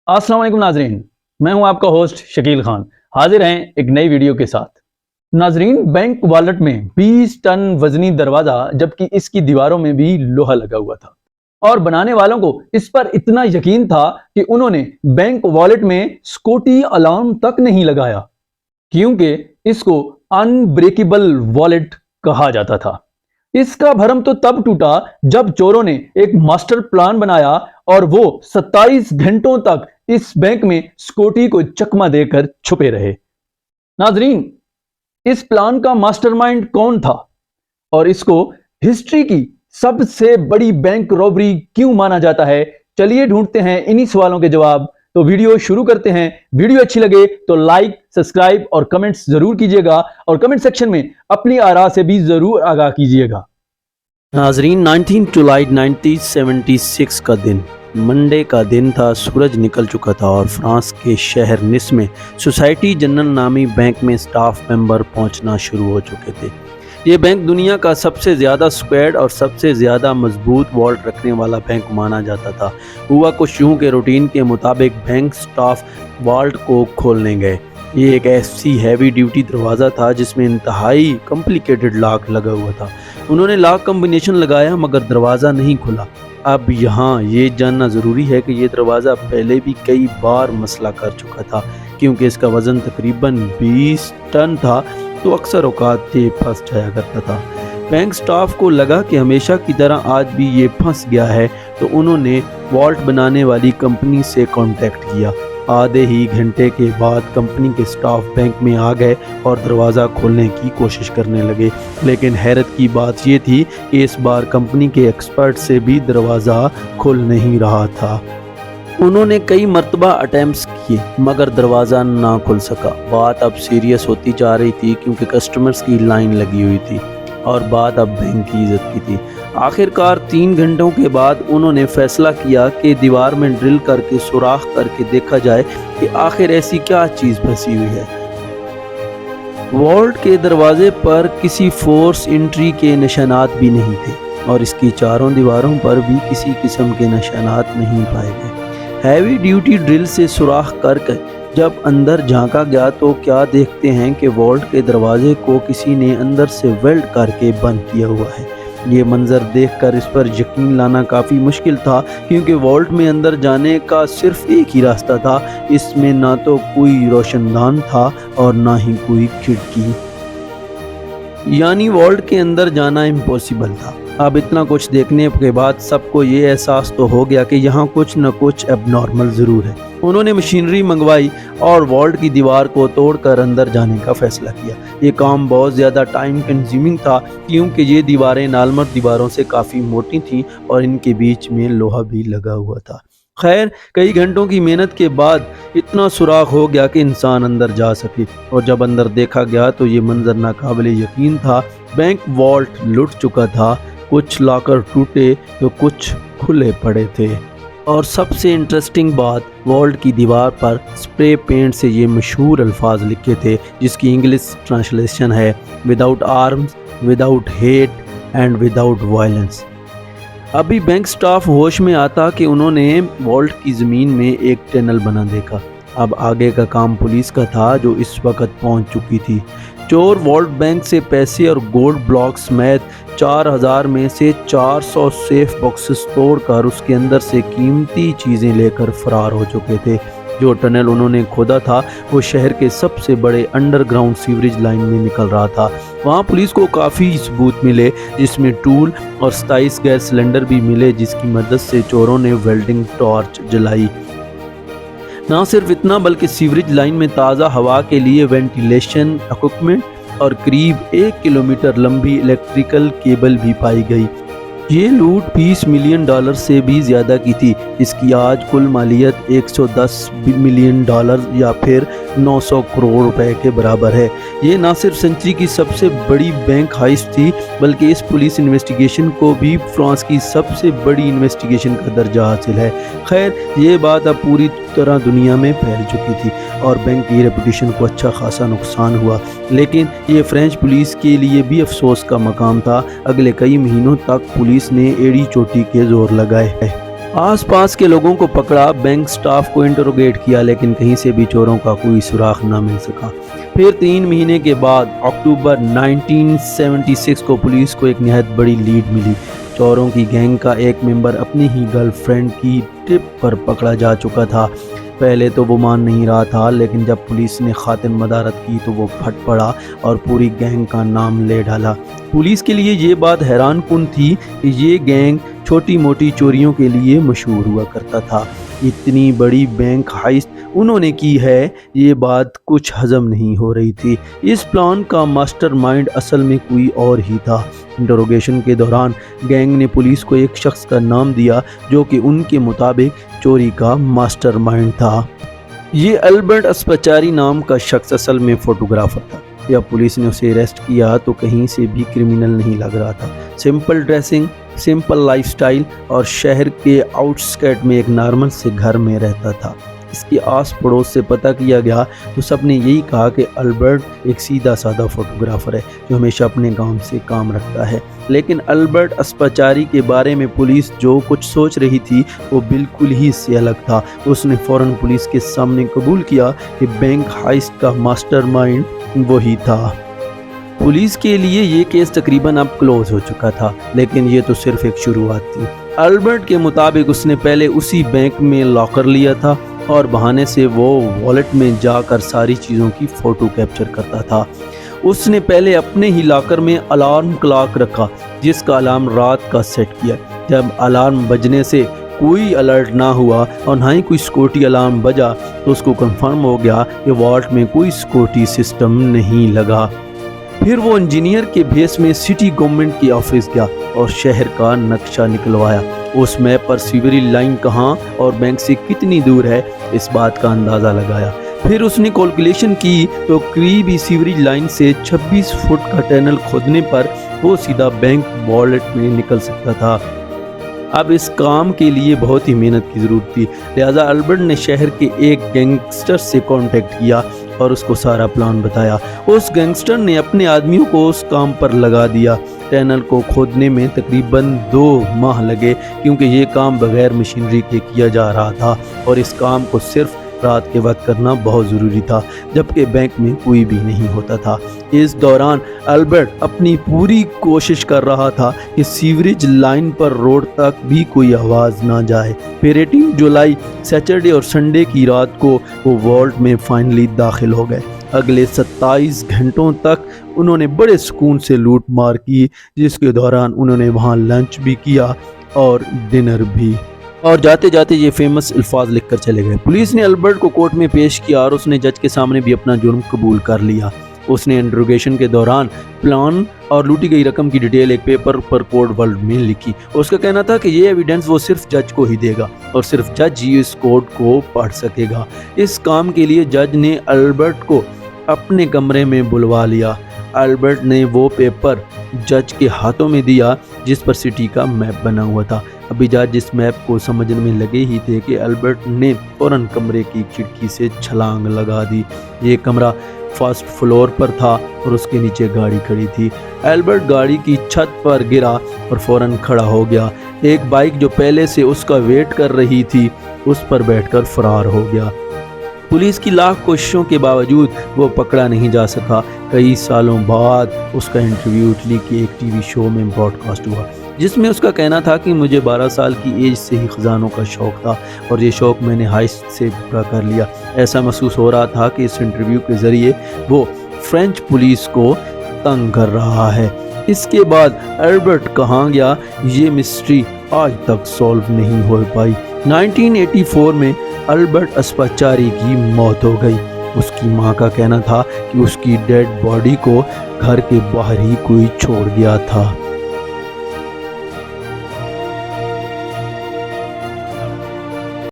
अस्सलाम वालेकुम नाजरीन, मैं हूं आपका होस्ट शकील खान। हाजिर हैं एक नई वीडियो के साथ। नाजरीन, बैंक वॉलेट में 20 टन वजनी दरवाजा, जबकि इसकी दीवारों में भी लोहा लगा हुआ था, और बनाने वालों को इस पर इतना यकीन था कि उन्होंने बैंक वॉलेट में सिक्योरिटी अलार्म तक नहीं लगाया, क्योंकि इसको अनब्रेकेबल वॉलेट कहा जाता था। इसका भरम तो तब टूटा जब चोरों ने एक मास्टर प्लान बनाया और वो 27 घंटों तक इस बैंक में सिक्योरिटी को चकमा देकर छुपे रहे। नाजरीन, इस प्लान का मास्टरमाइंड कौन था और इसको हिस्ट्री की सबसे बड़ी बैंक रॉबरी क्यों माना जाता है? चलिए ढूंढते हैं इन्हीं सवालों के जवाब। तो वीडियो शुरू करते हैं। वीडियो अच्छी लगे तो लाइक, सब्सक्राइब और कमेंट्स जरूर कीजिएगा, और कमेंट सेक्शन में अपनी आरा से भी जरूर आगाह कीजिएगा। नाजरीन, 19 जुलाई 1976 का दिन मंडे का दिन था। सूरज निकल चुका था और फ्रांस के शहर निस में सोसाइटी जनरल नामी बैंक में स्टाफ मेंबर पहुंचना शुरू हो चुके थे। ये बैंक दुनिया का सबसे ज़्यादा स्क्वाड और सबसे ज़्यादा मजबूत वॉल्ट रखने वाला बैंक माना जाता था। हुआ कुछ यूँ के रूटीन के मुताबिक बैंक स्टाफ वॉल्ट को खोलने गए। ये एक ऐसी हैवी ड्यूटी दरवाज़ा था जिसमें इंतहाई कॉम्प्लिकेटेड लॉक लगा हुआ था। उन्होंने लॉक कम्बिनेशन लगाया मगर दरवाज़ा नहीं खुला। अब यहाँ ये जानना ज़रूरी है कि ये दरवाज़ा पहले भी कई बार मसला कर चुका था, क्योंकि इसका वज़न तकरीबन 20 टन था, तो अक्सर औकात ये फंस जाया करता था। बैंक स्टाफ को लगा कि हमेशा की तरह आज भी ये फंस गया है, तो उन्होंने वॉल्ट बनाने वाली कंपनी से कांटेक्ट किया। आधे ही घंटे के बाद कंपनी के स्टाफ बैंक में आ गए और दरवाज़ा खोलने की कोशिश करने लगे, लेकिन हैरत की बात ये थी कि इस बार कंपनी के एक्सपर्ट से भी दरवाज़ा खुल नहीं रहा था। उन्होंने कई मरतबा अटैम्प्ट्स किए मगर दरवाज़ा ना खुल सका। बात अब सीरियस होती जा रही थी, क्योंकि कस्टमर्स की लाइन लगी हुई थी और बात अब बैंक की इज्जत की थी। आखिरकार 3 घंटों के बाद उन्होंने फैसला किया कि दीवार में ड्रिल करके सुराख करके देखा जाए कि आखिर ऐसी क्या चीज़ फंसी हुई है। वॉल्ट के दरवाजे पर किसी फोर्स एंट्री के निशानात भी नहीं थे और इसकी चारों दीवारों पर भी किसी किस्म के निशानात नहीं पाए गए। हैवी ड्यूटी ड्रिल से सुराख करके जब अंदर झांका गया तो क्या देखते हैं कि वॉल्ट के दरवाजे को किसी ने अंदर से वेल्ड करके बंद किया हुआ है। ये मंजर देखकर इस पर यकीन लाना काफ़ी मुश्किल था, क्योंकि वॉल्ट में अंदर जाने का सिर्फ एक ही रास्ता था। इसमें ना तो कोई रोशनदान था और ना ही कोई खिड़की, यानी वॉल्ट के अंदर जाना इम्पॉसिबल था। अब इतना कुछ देखने के बाद सबको ये एहसास तो हो गया कि यहाँ कुछ न कुछ एबनॉर्मल ज़रूर है। उन्होंने मशीनरी मंगवाई और वॉल्ट की दीवार को तोड़कर अंदर जाने का फैसला किया। ये काम बहुत ज़्यादा टाइम कंज्यूमिंग था, क्योंकि ये दीवारें नालमर दीवारों से काफ़ी मोटी थीं और इनके बीच में लोहा भी लगा हुआ था। खैर, कई घंटों की मेहनत के बाद इतना सुराख हो गया कि इंसान अंदर जा सके, और जब अंदर देखा गया तो ये मंजर नाकाबिले यकीन था। बैंक वॉल्ट लुट चुका था, कुछ लॉकर टूटे तो कुछ खुले पड़े थे, और सबसे इंटरेस्टिंग बात, वॉल्ट की दीवार पर स्प्रे पेंट से ये मशहूर अल्फाज लिखे थे, जिसकी इंग्लिश ट्रांसलेशन है without arms, without hate and without violence. अभी बैंक स्टाफ होश में आता कि उन्होंने वॉल्ट की ज़मीन में एक टनल बना देखा। अब आगे का काम पुलिस का था, जो इस वक्त पहुंच चुकी थी। चोर वॉल्ट बैंक से पैसे और गोल्ड ब्लॉक समेत 4000 में से 400 सेफ बॉक्सेस तोड़कर उसके अंदर से कीमती चीज़ें लेकर फरार हो चुके थे। जो टनल उन्होंने खोदा था वो शहर के सबसे बड़े अंडरग्राउंड सीवरेज लाइन में निकल रहा था। वहाँ पुलिस को काफ़ी सबूत मिले, जिसमें टूल और 27 गैस सिलेंडर भी मिले, जिसकी मदद से चोरों ने वेल्डिंग टॉर्च जलाई। ना सिर्फ इतना, बल्कि सीवरेज लाइन में ताज़ा हवा के लिए वेंटिलेशन इक्विपमेंट और करीब 1 किलोमीटर लंबी इलेक्ट्रिकल केबल भी पाई गई। ये लूट 20 मिलियन डॉलर से भी ज़्यादा की थी। इसकी आज कुल मालियत 110 मिलियन डॉलर या फिर 900 करोड़ रुपए के बराबर है। ये ना सिर्फ सेंचुरी की सबसे बड़ी बैंक हाइस्ट थी, बल्कि इस पुलिस इन्वेस्टिगेशन को भी फ्रांस की सबसे बड़ी इन्वेस्टिगेशन का दर्जा हासिल है। खैर, ये बात अब पूरी तरह दुनिया में फैल चुकी थी और बैंक की रेपुटेशन को अच्छा खासा नुकसान हुआ, लेकिन ये फ्रेंच पुलिस के लिए भी अफसोस का मकाम था। अगले कई महीनों तक पुलिस ने एड़ी चोटी के जोर लगाए आस पास के लोगों को पकड़ा, बैंक स्टाफ को इंटरोगेट किया, लेकिन कहीं से भी चोरों का कोई सुराग ना मिल सका। फिर 3 महीने के बाद अक्टूबर 1976 को पुलिस को एक निहायत बड़ी लीड मिली। चोरों की गैंग का एक मेंबर अपनी ही गर्लफ्रेंड की ट्रिप पर पकड़ा जा चुका था। पहले तो वो मान नहीं रहा था, लेकिन जब पुलिस ने खातिन मदारत की तो वो फट पड़ा और पूरी गैंग का नाम ले डाला। पुलिस के लिए ये बात हैरान कुन थी कि ये गैंग छोटी मोटी चोरियों के लिए मशहूर हुआ करता था। इतनी बड़ी बैंक हाइस्ट उन्होंने की है, ये बात कुछ हजम नहीं हो रही थी। इस प्लान का मास्टरमाइंड असल में कोई और ही था। इंटरोगेशन के दौरान गैंग ने पुलिस को एक शख्स का नाम दिया जो कि उनके मुताबिक चोरी का मास्टरमाइंड था। ये अल्बर्ट अस्पचारी नाम का शख्स असल में फोटोग्राफर था। जब पुलिस ने उसे अरेस्ट किया तो कहीं से भी क्रिमिनल नहीं लग रहा था। सिंपल ड्रेसिंग, सिंपल लाइफस्टाइल और शहर के आउटस्कर्ट में एक नॉर्मल से घर में रहता था। इसके आस पड़ोस से पता किया गया तो सबने यही कहा कि अल्बर्ट एक सीधा साधा फोटोग्राफर है जो हमेशा अपने काम से काम रखता है। लेकिन अल्बर्ट अस्पचारी के बारे में पुलिस जो कुछ सोच रही थी वो बिल्कुल ही इससे अलग था। उसने फौरन पुलिस के सामने कबूल किया कि बैंक हाइस्ट का मास्टरमाइंड वही था। पुलिस के लिए ये केस तकरीबन अब क्लोज हो चुका था, लेकिन ये तो सिर्फ एक शुरुआत थी। अल्बर्ट के मुताबिक उसने पहले उसी बैंक में लॉकर लिया था और बहाने से वो वॉलेट में जाकर सारी चीज़ों की फ़ोटो कैप्चर करता था। उसने पहले अपने ही लॉकर में अलार्म क्लॉक रखा जिसका अलार्म रात का सेट किया। जब अलार्म बजने से कोई अलर्ट ना हुआ और ना ही कोई सिक्योरिटी अलार्म बजा तो उसको कंफर्म हो गया कि वॉल्ट में कोई सिक्योरिटी सिस्टम नहीं लगा। फिर वो इंजीनियर के भेस में सिटी गवर्नमेंट की ऑफिस गया और शहर का नक्शा निकलवाया। उस मैप पर सीवरेज लाइन कहाँ और बैंक से कितनी दूर है इस बात का अंदाज़ा लगाया। फिर उसने कैलकुलेशन की तो करीबी सीवरेज लाइन से 26 फुट का टनल खोदने पर वो सीधा बैंक वॉलेट में निकल सकता था। अब इस काम के लिए बहुत ही मेहनत की ज़रूरत थी, लिहाजा अल्बर्ट ने शहर के एक गैंगस्टर से कांटेक्ट किया और उसको सारा प्लान बताया। उस गैंगस्टर ने अपने आदमियों को उस काम पर लगा दिया। टनल को खोदने में तकरीबन 2 माह लगे क्योंकि ये काम बगैर मशीनरी के किया जा रहा था और इस काम को सिर्फ रात के वक्त करना बहुत ज़रूरी था जबकि बैंक में कोई भी नहीं होता था। इस दौरान अल्बर्ट अपनी पूरी कोशिश कर रहा था कि सीवरेज लाइन पर रोड तक भी कोई आवाज़ ना जाए। फिर 18 जुलाई सैटरडे और संडे की रात को वो वॉल्ट में फाइनली दाखिल हो गए। अगले 27 घंटों तक उन्होंने बड़े सुकून से लूट मार की, जिसके दौरान उन्होंने वहाँ लंच भी किया और डिनर भी। और जाते जाते ये फेमस अल्फाज लिखकर चले गए। पुलिस ने अल्बर्ट को कोर्ट में पेश किया और उसने जज के सामने भी अपना जुर्म कबूल कर लिया। उसने इंट्रोगेशन के दौरान प्लान और लूटी गई रकम की डिटेल एक पेपर पर कोर्ट वर्ल्ड में लिखी। उसका कहना था कि ये एविडेंस वो सिर्फ जज को ही देगा और सिर्फ जज ही इस कोड को पढ़ सकेगा। इस काम के लिए जज ने अल्बर्ट को अपने कमरे में बुलवा लिया। अल्बर्ट ने वो पेपर जज के हाथों में दिया जिस पर सिटी का मैप बना हुआ था। अभी जज इस मैप को समझने में लगे ही थे कि अल्बर्ट ने फौरन कमरे की खिड़की से छलांग लगा दी। ये कमरा फर्स्ट फ्लोर पर था और उसके नीचे गाड़ी खड़ी थी। अल्बर्ट गाड़ी की छत पर गिरा और फौरन खड़ा हो गया। एक बाइक जो पहले से उसका वेट कर रही थी उस पर बैठकर फरार हो गया। पुलिस की लाख कोशिशों के बावजूद वो पकड़ा नहीं जा सका। कई सालों बाद उसका इंटरव्यू इटली के एक टीवी शो में ब्रॉडकास्ट हुआ जिसमें उसका कहना था कि मुझे 12 साल की एज से ही खजानों का शौक़ था और ये शौक़ मैंने हाइस्ट से पूरा कर लिया। ऐसा महसूस हो रहा था कि इस इंटरव्यू के ज़रिए वो फ्रेंच पुलिस को तंग कर रहा है। इसके बाद अल्बर्ट कहाँ गया ये मिस्ट्री आज तक सॉल्व नहीं हो पाई। 1984 में अल्बर्ट अस्पचारी की मौत हो गई। उसकी मां का कहना था कि उसकी डेड बॉडी को घर के बाहर ही कोई छोड़ गया था।